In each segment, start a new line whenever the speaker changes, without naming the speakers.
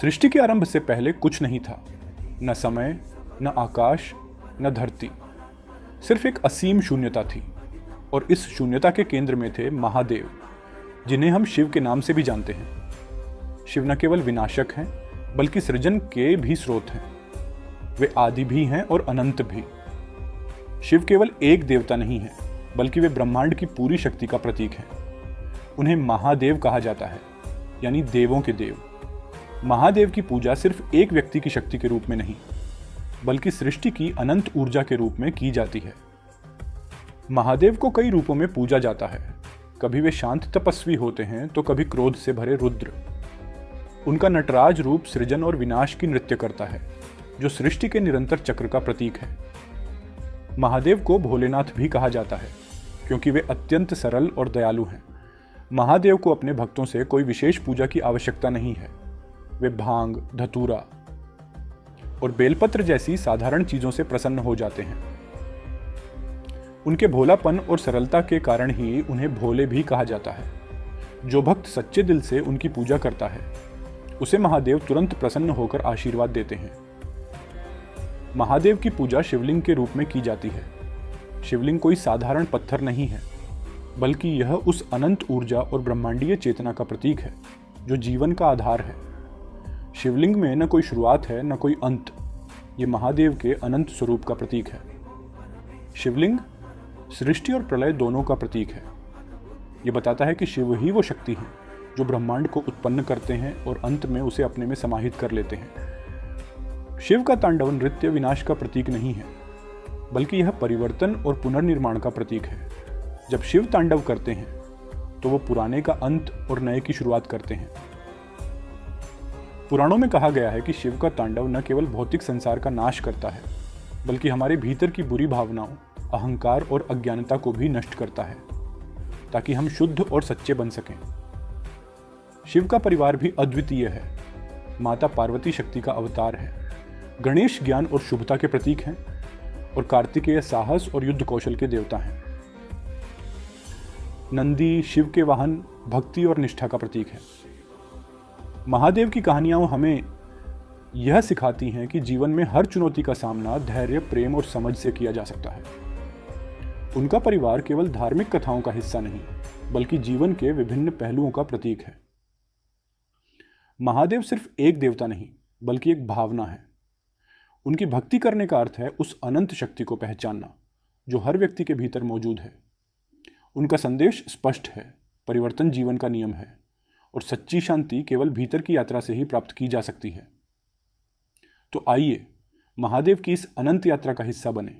सृष्टि के आरंभ से पहले कुछ नहीं था, न समय, न आकाश, न धरती। सिर्फ एक असीम शून्यता थी, और इस शून्यता के केंद्र में थे महादेव, जिन्हें हम शिव के नाम से भी जानते हैं। शिव न केवल विनाशक हैं, बल्कि सृजन के भी स्रोत हैं। वे आदि भी हैं और अनंत भी। शिव केवल एक देवता नहीं है, बल्कि वे ब्रह्मांड की पूरी शक्ति का प्रतीक हैं। उन्हें महादेव कहा जाता है, यानी देवों के देव। महादेव की पूजा सिर्फ एक व्यक्ति की शक्ति के रूप में नहीं, बल्कि सृष्टि की अनंत ऊर्जा के रूप में की जाती है। महादेव को कई रूपों में पूजा जाता है। कभी वे शांत तपस्वी होते हैं, तो कभी क्रोध से भरे रुद्र। उनका नटराज रूप सृजन और विनाश की नृत्य करता है, जो सृष्टि के निरंतर चक्र का प्रतीक है। महादेव को भोलेनाथ भी कहा जाता है, क्योंकि वे अत्यंत सरल और दयालु हैं। महादेव को अपने भक्तों से कोई विशेष पूजा की आवश्यकता नहीं है। वे भांग, धतूरा और बेलपत्र जैसी साधारण चीजों से प्रसन्न हो जाते हैं। उनके भोलापन और सरलता के कारण ही उन्हें भोले भी कहा जाता है। जो भक्त सच्चे दिल से उनकी पूजा करता है, उसे महादेव तुरंत प्रसन्न होकर आशीर्वाद देते हैं। महादेव की पूजा शिवलिंग के रूप में की जाती है। शिवलिंग कोई साधारण पत्थर नहीं है, बल्कि यह उस अनंत ऊर्जा और ब्रह्मांडीय चेतना का प्रतीक है, जो जीवन का आधार है। शिवलिंग में न कोई शुरुआत है, न कोई अंत। ये महादेव के अनंत स्वरूप का प्रतीक है। शिवलिंग सृष्टि और प्रलय दोनों का प्रतीक है। ये बताता है कि शिव ही वो शक्ति है जो ब्रह्मांड को उत्पन्न करते हैं और अंत में उसे अपने में समाहित कर लेते हैं। शिव का तांडव नृत्य विनाश का प्रतीक नहीं है, बल्कि यह परिवर्तन और पुनर्निर्माण का प्रतीक है। जब शिव तांडव करते हैं, तो वो पुराने का अंत और नए की शुरुआत करते हैं। पुराणों में कहा गया है कि शिव का तांडव न केवल भौतिक संसार का नाश करता है, बल्कि हमारे भीतर की बुरी भावनाओं, अहंकार और अज्ञानता को भी नष्ट करता है, ताकि हम शुद्ध और सच्चे बन सकें। शिव का परिवार भी अद्वितीय है। माता पार्वती शक्ति का अवतार है, गणेश ज्ञान और शुभता के प्रतीक हैं, और कार्तिकेय साहस और युद्ध कौशल के देवता हैं। नंदी शिव के वाहन, भक्ति और निष्ठा का प्रतीक है। महादेव की कहानियां हमें यह सिखाती हैं कि जीवन में हर चुनौती का सामना धैर्य, प्रेम और समझ से किया जा सकता है। उनका परिवार केवल धार्मिक कथाओं का हिस्सा नहीं, बल्कि जीवन के विभिन्न पहलुओं का प्रतीक है। महादेव सिर्फ एक देवता नहीं, बल्कि एक भावना है। उनकी भक्ति करने का अर्थ है उस अनंत शक्ति को पहचानना, जो हर व्यक्ति के भीतर मौजूद है। उनका संदेश स्पष्ट है, परिवर्तन जीवन का नियम है, और सच्ची शांति केवल भीतर की यात्रा से ही प्राप्त की जा सकती है। तो आइए महादेव की इस अनंत यात्रा का हिस्सा बने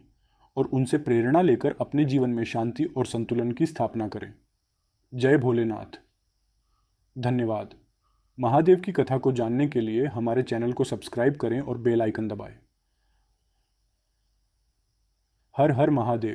और उनसे प्रेरणा लेकर अपने जीवन में शांति और संतुलन की स्थापना करें। जय भोलेनाथ। धन्यवाद। महादेव की कथा को जानने के लिए हमारे चैनल को सब्सक्राइब करें और बेल आइकन दबाएं। हर हर महादेव।